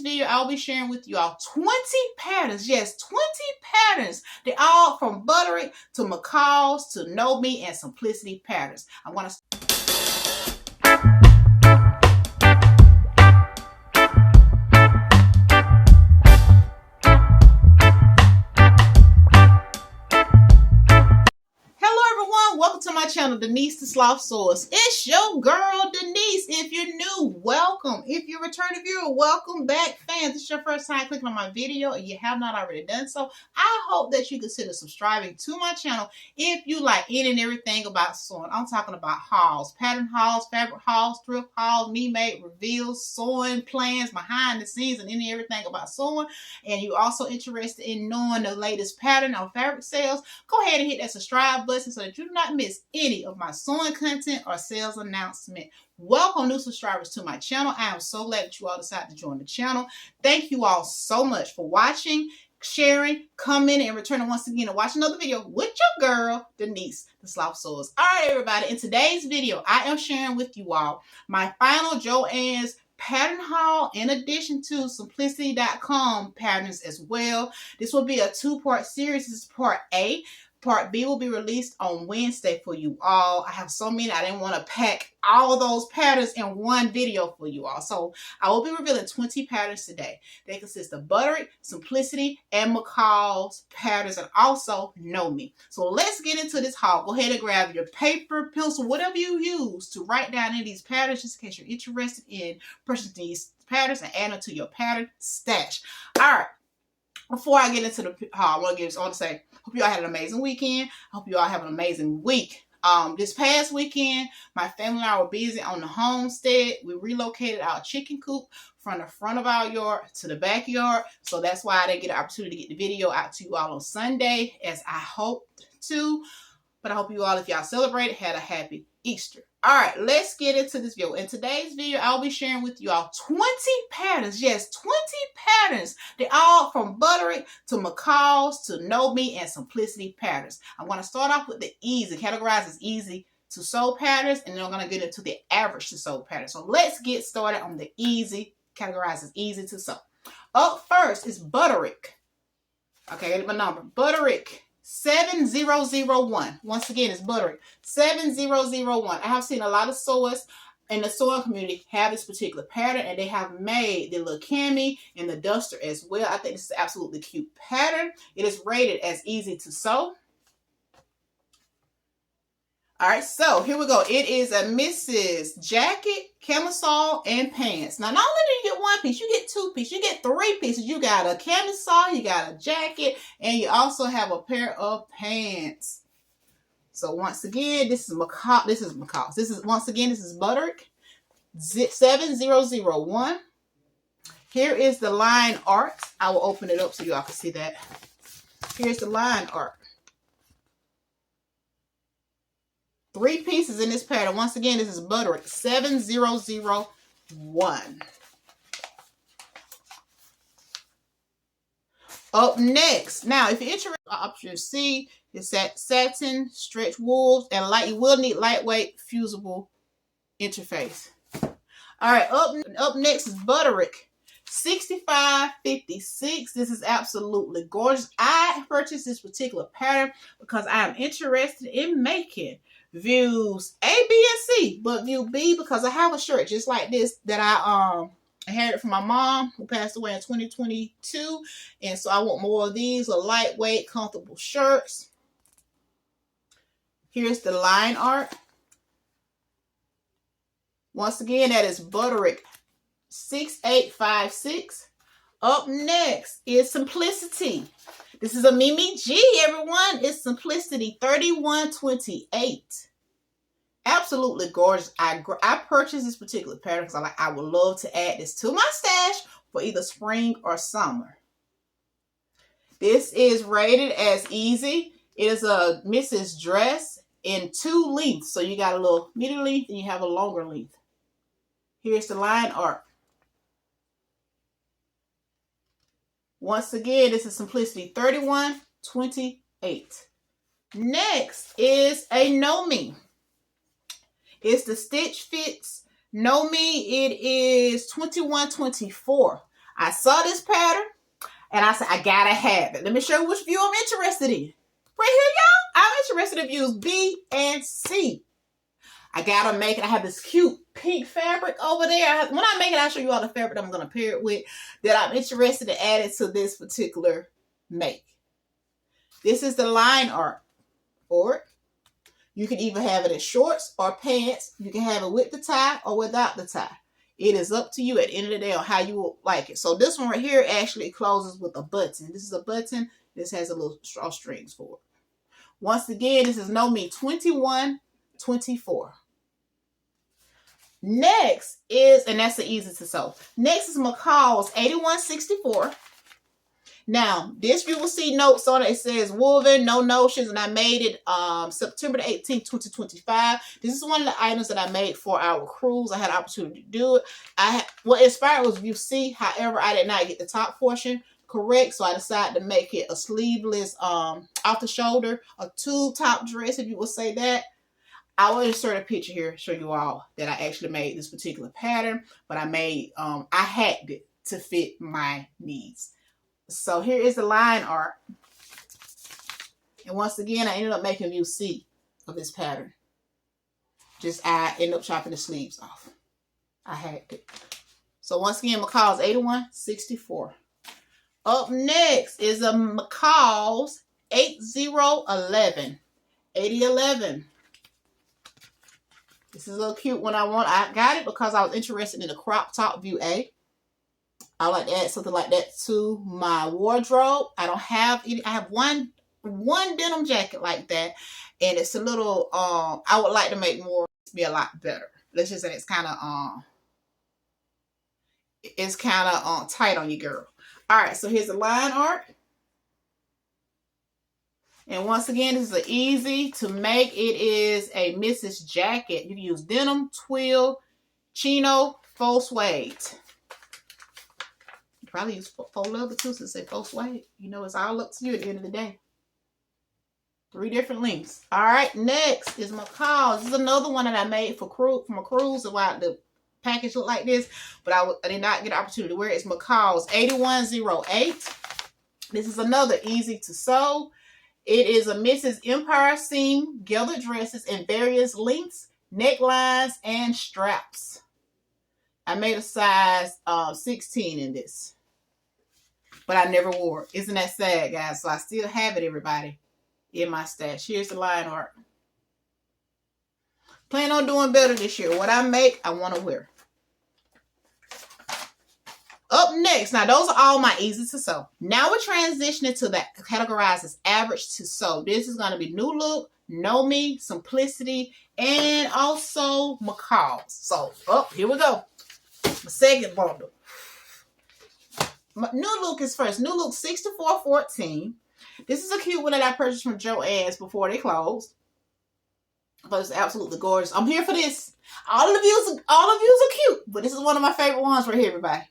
today's video, I'll be sharing with you all 20 patterns. Yes, 20 patterns. They're all from Butterick to McCall's to Know Me and Simplicity patterns. I'm going to welcome to my channel, Denise the Sloth Sewist. It's your girl, Denise. If you're new, welcome. If you're a returning viewer, welcome back. Fans, this is your first time clicking on my video and you have not already done so, I hope that you consider subscribing to my channel if you like any and everything about sewing. I'm talking about hauls, pattern hauls, fabric hauls, thrift hauls, me-made reveals, sewing plans, behind the scenes, and any and everything about sewing. And you're also interested in knowing the latest pattern on fabric sales, go ahead and hit that subscribe button so that you do not miss any of my sewing content or sales announcement. Welcome new subscribers to my channel. I am so glad that you all decided to join the channel. Thank you all so much for watching, sharing, commenting, and returning once again to watch another video with your girl, Denise the Sloth Sewist. All right, everybody. In today's video, I am sharing with you all my final Joann's pattern haul in addition to simplicity.com patterns as well. This will be a two-part series. This is part A. Part B will be released on Wednesday for you all. I have so many, I didn't want to pack all those patterns in one video for you all. So I will be revealing 20 patterns today. They consist of Butterick, Simplicity, and McCall's patterns, and also Know Me. So let's get into this haul. Go ahead and grab your paper, pencil, whatever you use to write down any of these patterns, just in case you're interested in purchasing these patterns and add them to your pattern stash. All right. Before I get into the haul, I want to say, hope you all had an amazing weekend. I hope you all have an amazing week. This past weekend, my family and I were busy on the homestead. We relocated our chicken coop from the front of our yard to the backyard. So that's why I didn't get an opportunity to get the video out to you all on Sunday as I hoped to. But I hope you all, if y'all celebrated, had a happy Easter. All right, let's get into this video. In today's video, I'll be sharing with you all 20 patterns. Yes, 20 patterns. They're all from Butterick to McCall's to Know Me and Simplicity patterns. I'm going to start off with the easy, categorized as easy to sew patterns, and then I'm going to get into the average to sew patterns. So let's get started on the easy, categorized as easy to sew. Up first is Butterick. Okay, get my number. Butterick 7001. Once again, it's Butterick 7001. I have seen a lot of sewists in the sewing community have this particular pattern, and they have made the little cami and the duster as well. I think this is an absolutely cute pattern. It is rated as easy to sew. All right, so here we go. It is a Mrs. jacket, camisole, and pants. Now, not only do you get one piece, you get two pieces. You get three pieces. You got a camisole, you got a jacket, and you also have a pair of pants. So once again, this is McCall. This is McCall's. This is Butterick 7001. Here is the line art. I will open it up so you all can see that. Here's the line art. 3 pieces in this pattern. Once again, this is Butterick 7001. Up next, now if you're interested, option C is that satin, stretch wools, and you will need lightweight fusible interface. All right, up next is Butterick 6556. This is absolutely gorgeous. I purchased this particular pattern because I am interested in making views A, B, and C, but view B because I have a shirt just like this that I inherited from my mom who passed away in 2022, and so I want more of these, a lightweight, comfortable shirts. Here's the line art. Once again, that is Butterick 6856. Up next is Simplicity. This is a Mimi G, everyone. It's Simplicity 3128. Absolutely gorgeous. I purchased this particular pattern because I would love to add this to my stash for either spring or summer. This is rated as easy. It is a Mrs. dress in 2 lengths. So you got a little medium length and you have a longer length. Here's the line art. Once again, this is Simplicity 3128. Next is a Know Me. It's the Stitch Fits Know Me. It is 2124. I saw this pattern and I said, I gotta have it. Let me show you which view I'm interested in. Right here, y'all. I'm interested in views B and C. I gotta make it. I have this cute pink fabric over there. When I make it, I'll show you all the fabric I'm gonna pair it with that I'm interested in adding to this particular make. This is the line art for it. You can either have it in shorts or pants. You can have it with the tie or without the tie. It is up to you at the end of the day on how you will like it. So this one right here actually closes with a button. This is a button. This has a little drawstrings for it. Once again, this is No Me 2124. Next is, and that's the easiest to sew. Next is McCall's 8164. Now, this you will see notes on it. It says woven, no notions, and I made it September the 18th, 2025. This is one of the items that I made for our cruise. I had an opportunity to do it. What inspired was view C. However, I did not get the top portion correct, so I decided to make it a sleeveless, off the shoulder, a tube top dress, if you would say that. I will insert a picture here, show you all that I actually made this particular pattern, but I made, I hacked it to fit my needs. So here is the line art. And once again, I ended up making view C of this pattern. Just I ended up chopping the sleeves off. I hacked it. So once again, McCall's 8164. Up next is a McCall's 8011. 8011. This is a little cute one. I got it because I was interested in the crop top view A. I like to add something like that to my wardrobe. I don't have any. I have one denim jacket like that, and it's a little. I would like to make more. Be a lot better. Let's just say it's kind of tight on you, girl. All right. So here's the line art. And once again, this is an easy to make. It is a Mrs. jacket. You can use denim, twill, chino, faux suede. You probably use faux leather too, since they faux suede. You know, it's all up to you at the end of the day. 3 different lengths. All right, next is McCall's. This is another one that I made from a cruise. So why the package looked like this, but I did not get an opportunity to wear it. It's McCall's 8108. This is another easy to sew. It is a Mrs. Empire seam gathered dresses in various lengths, necklines, and straps. I made a size 16 in this, but I never wore it. Isn't that sad, guys? So I still have it, everybody, in my stash. Here's the line art. Plan on doing better this year. What I make, I want to wear. Up next, now those are all my easy to sew. Now we're transitioning to that categorized as average to sew. This is going to be New Look, Know Me, Simplicity, and also McCall's. So, here we go. My second bundle. New Look is first. New Look 6414. This is a cute one that I purchased from Joann's before they closed. But it's absolutely gorgeous. I'm here for this. All of the views are cute, but this is one of my favorite ones right here, everybody.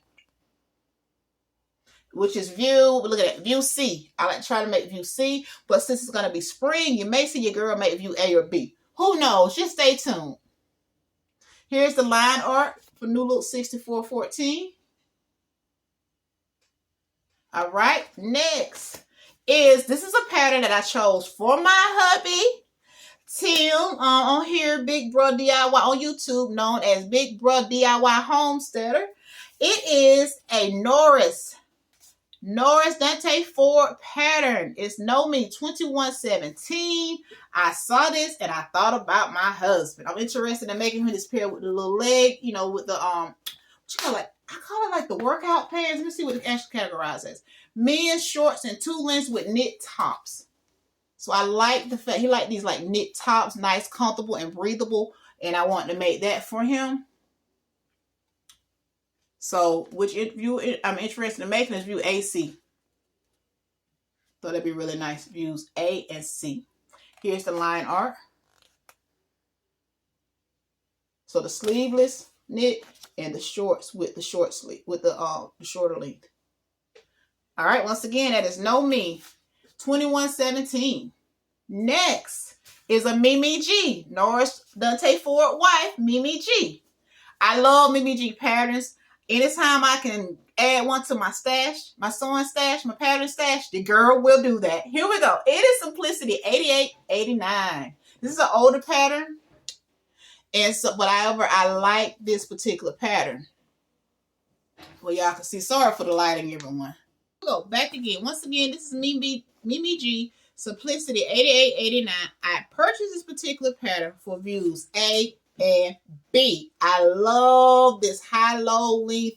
Which is look at that, view C. I like to try to make view C, but since it's going to be spring, you may see your girl make view A or B. Who knows? Just stay tuned. Here's the line art for New Look 6414. All right, next this is a pattern that I chose for my hubby, Tim, on here, Big Bro DIY on YouTube, known as Big Bro DIY Homesteader. It is a Norris Dante Ford pattern. It's Know Me 2117. I saw this and I thought about my husband. I'm interested in making him this pair with the little leg, you know, with the what you call it? I call it like the workout pants. Let me see what it actually categorizes as. Men's shorts and 2 lengths with knit tops. So I like the fact he liked these like knit tops, nice, comfortable, and breathable. And I want to make that for him. So, which view I'm interested in making is view AC. So that'd be really nice. Views A and C. Here's the line art. So the sleeveless knit and the shorts with the short sleeve, with the shorter length. All right, once again, that is Know Me 2117. Next is a Mimi G. Norris Dante Ford wife, Mimi G. I love Mimi G patterns. Anytime I can add one to my stash, my sewing stash, my pattern stash, the girl will do that. Here we go. It is Simplicity 8889. This is an older pattern. And so, but however, I like this particular pattern. Well, y'all can see. Sorry for the lighting, everyone. Go back again. Once again, this is Mimi G, Simplicity 8889. I purchased this particular pattern for views A and B. I love this high-low length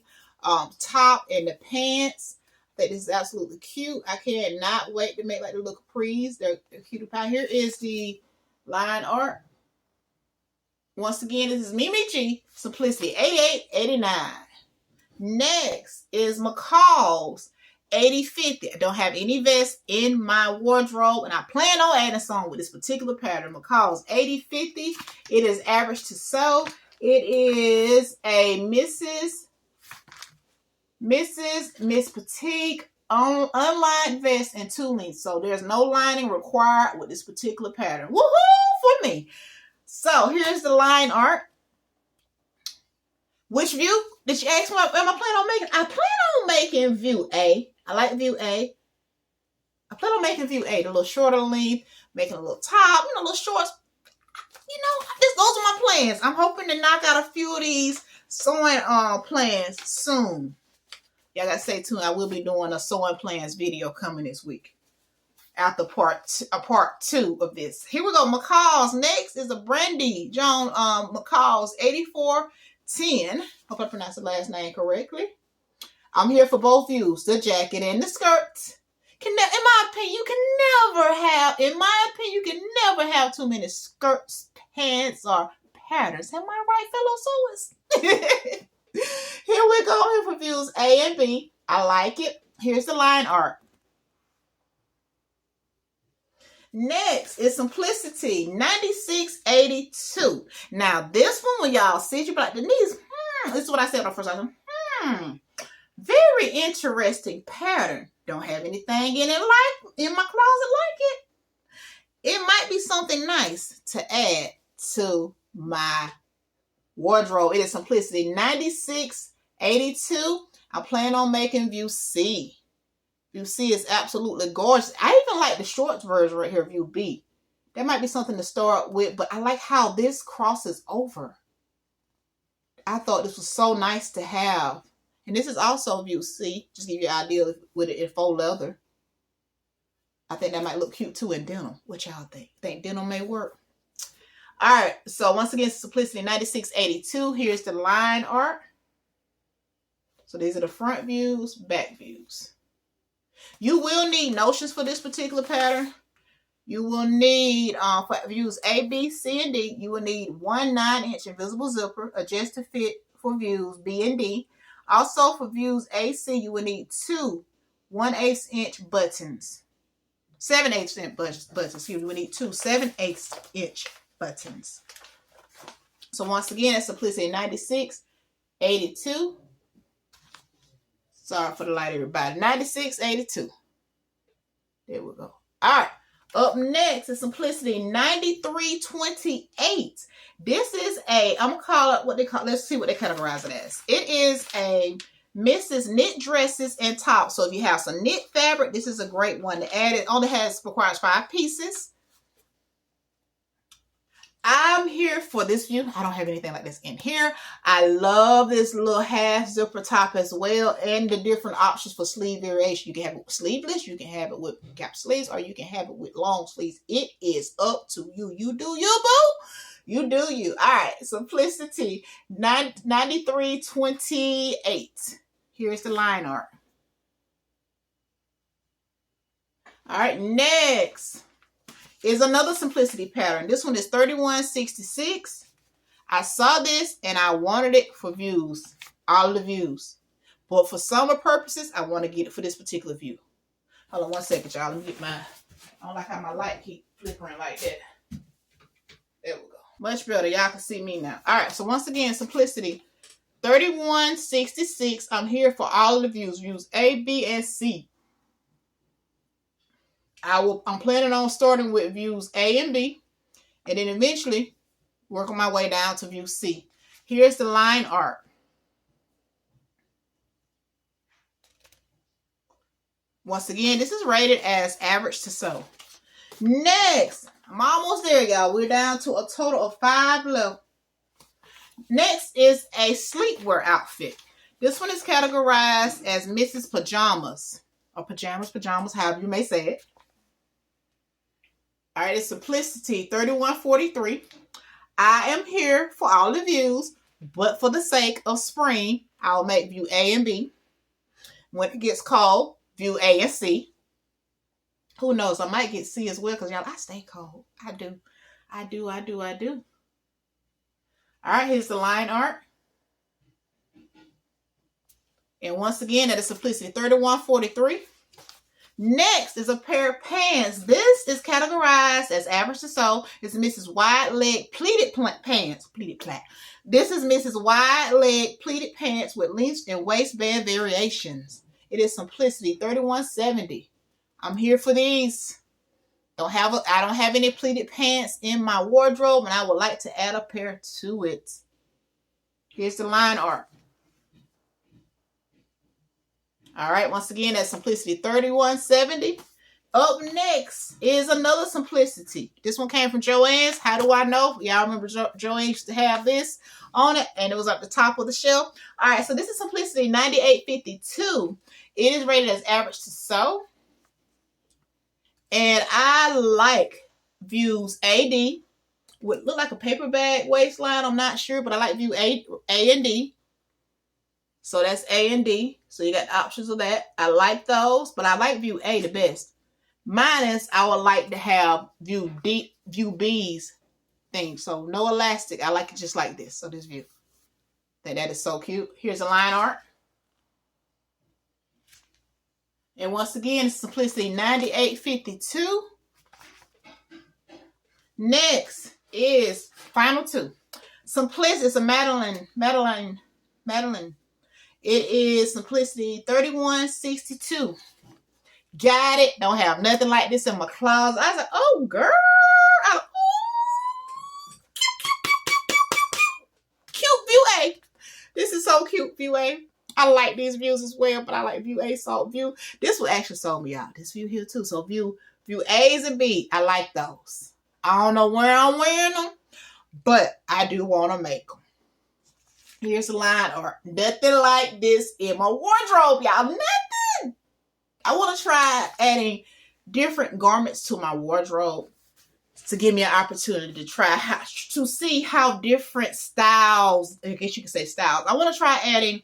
top and the pants. I think this is absolutely cute. I cannot wait to make like the little capris. They're cute. Here is the line art. Once again, this is Mimi G, Simplicity 8889. Next is McCall's 8050. I don't have any vests in my wardrobe, and I plan on adding some with this particular pattern. McCall's 8050. It is average to sew. It is a Miss Petite unlined vest and 2 lengths. So there's no lining required with this particular pattern. Woohoo for me. So here's the line art. Which view did you ask me? Am I planning on making? I plan on making view A. I like view A. I plan on making view A, the little shorter length, making a little top, little shorts. Those are my plans. I'm hoping to knock out a few of these sewing plans soon. Y'all gotta stay tuned. I will be doing a sewing plans video coming this week. After part 2 of this. Here we go. McCall's. Next is a Brandy Joan McCall's 8410. Hope I pronounced the last name correctly. I'm here for both views, the jacket and the skirt. In my opinion, you can never have too many skirts, pants, or patterns. Am I right, fellow sewers? Here we go. Here for views A and B. I like it. Here's the line art. Next is Simplicity 9682. Now, this one, when y'all see it, you be like, Denise, this is what I said on the first time. Very interesting pattern. Don't have anything in my closet like it. It might be something nice to add to my wardrobe. It is Simplicity 9682. I plan on making view C. View C is absolutely gorgeous. I even like the shorts version right here, view B. That might be something to start with, but I like how this crosses over. I thought this was so nice to have. And this is also view C. Just give you an idea with it in faux leather. I think that might look cute too in denim. What y'all think? Think denim may work? All right. So once again, Simplicity 9682. Here's the line art. So these are the front views, back views. You will need notions for this particular pattern. You will need, for views A, B, C, and D, you will need 1 9-inch invisible zipper, adjust to fit for views B and D. Also for views A, C, you will need 2 1/8-inch buttons. 7/8-inch buttons, excuse me. You will need 2 7/8-inch buttons. So once again, it's Simplicity 9682. Sorry for the light, everybody. 9682. There we go. All right. Up next is Simplicity 9328. This is I'm going to call it what they call, let's see what they categorize it as. It is a Mrs. Knit dresses and tops. So if you have some knit fabric, this is a great one to add. It only requires 5 pieces. I'm here for this view. I don't have anything like this in here. I love this little half zipper top as well, and the different options for sleeve variation. You can have it with sleeveless, you can have it with cap sleeves, or you can have it with long sleeves. It is up to you. You do you, boo. You do you. All right, Simplicity 9328. Here's the line art. All right, next is another Simplicity pattern. This one is 3166. I saw this and I wanted it for views, all the views. But for summer purposes, I want to get it for this particular view. Hold on one second, y'all. Let me get my, I don't like how my light keep flickering like that. There we go. Much better. Y'all can see me now. All right, so once again, Simplicity 3166. I'm here for all of the views. Views A, B, and C. I'm planning on starting with views A and B, and then eventually working my way down to view C. Here's the line art. Once again, this is rated as average to sew. Next, I'm almost there, y'all. We're down to a total of 5 left. Next is a sleepwear outfit. This one is categorized as Mrs. Pajamas. Or pajamas, however you may say it. All right, it's Simplicity 3143. I am here for all the views, but for the sake of spring, I'll make view A and B. When it gets cold, view A and C. Who knows? I might get C as well because, y'all, I stay cold. I do. All right, here's the line art. And once again, that is Simplicity 3143. Next is a pair of pants. This is categorized as average to sew. It's Mrs. Wide Leg Pleated Pants. This is Mrs. Wide Leg Pleated Pants with length and waistband variations. It is Simplicity 3170. I'm here for these. I don't have any pleated pants in my wardrobe, and I would like to add a pair to it. Here's the line art. All right, once again, that's Simplicity 3170. Up next is another Simplicity. This one came from Joann's. How do I know? Y'all remember Joann used to have this on it, and it was at the top of the shelf. All right, so this is Simplicity 9852. It is rated as average to sew. And I like views AD. Would look like a paper bag waistline. I'm not sure, but I like view A and D. So that's A and D. So you got options of that. I like those, but I like view A the best. Minus, I would like to have view B's thing. So no elastic. I like it just like this. So this view. That is so cute. Here's a line art. And once again, it's Simplicity 9852. Next is final two. Simplicity is a Madeline. It is Simplicity 3162. Got it. Don't have nothing like this in my closet. I was like, oh, girl. Cute view A. This is so cute, view A. I like these views as well, but I like view A, salt view. This will actually sold me out. This view here too. So view A's and B, I like those. I don't know where I'm wearing them, but I do want to make them. Here's the line art. Nothing like this in my wardrobe, y'all. Nothing. I want to try adding different garments to my wardrobe to give me an opportunity to try to see how different styles, I guess you could say styles. I want to try adding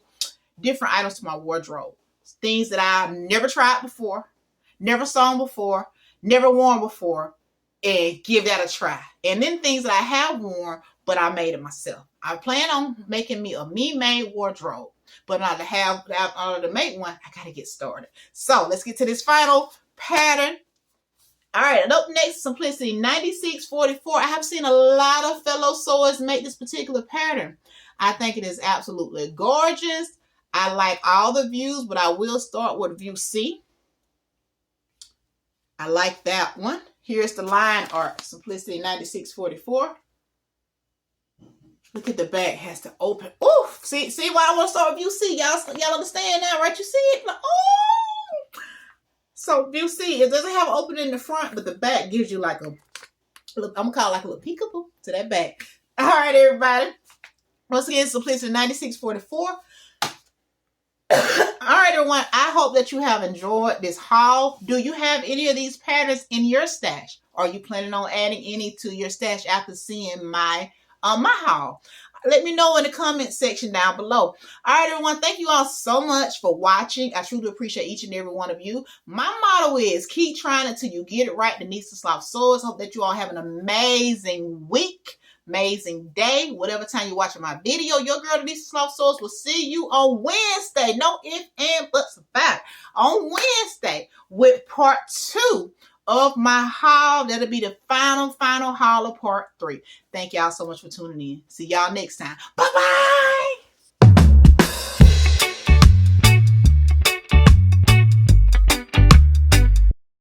different items to my wardrobe. Things that I've never tried before, never sewn before, never worn before, and give that a try. And then things that I have worn, but I made it myself. I plan on making me a me-made wardrobe. But in order to make one, I got to get started. So let's get to this final pattern. All right, and up next, Simplicity 9644. I have seen a lot of fellow sewers make this particular pattern. I think it is absolutely gorgeous. I like all the views, but I will start with view C. I like that one. Here's the line art, Simplicity 9644. Look at the back, has to open. Oof! See why I want to start with view C. Y'all understand now, right? You see it? Like, oh! So view C, it doesn't have an opening in the front, but the back gives you like a, I'm gonna call it like a little peekaboo to that back. All right, everybody. Once again, Simplicity 9644. All right, everyone. I hope that you have enjoyed this haul. Do you have any of these patterns in your stash? Are you planning on adding any to your stash after seeing my haul? Let me know in the comment section down below. All right, everyone. Thank you all so much for watching. I truly appreciate each and every one of you. My motto is keep trying until you get it right. Denise the Sloth Sewist. Hope that you all have an amazing week. Amazing day, whatever time you're watching my video. Your girl Denise the Sloth Sewist will see you on Wednesday. No ifs and buts about it. On Wednesday with part 2 of my haul. That'll be the final haul of part 3. Thank y'all so much for tuning in. See y'all next time. Bye-bye.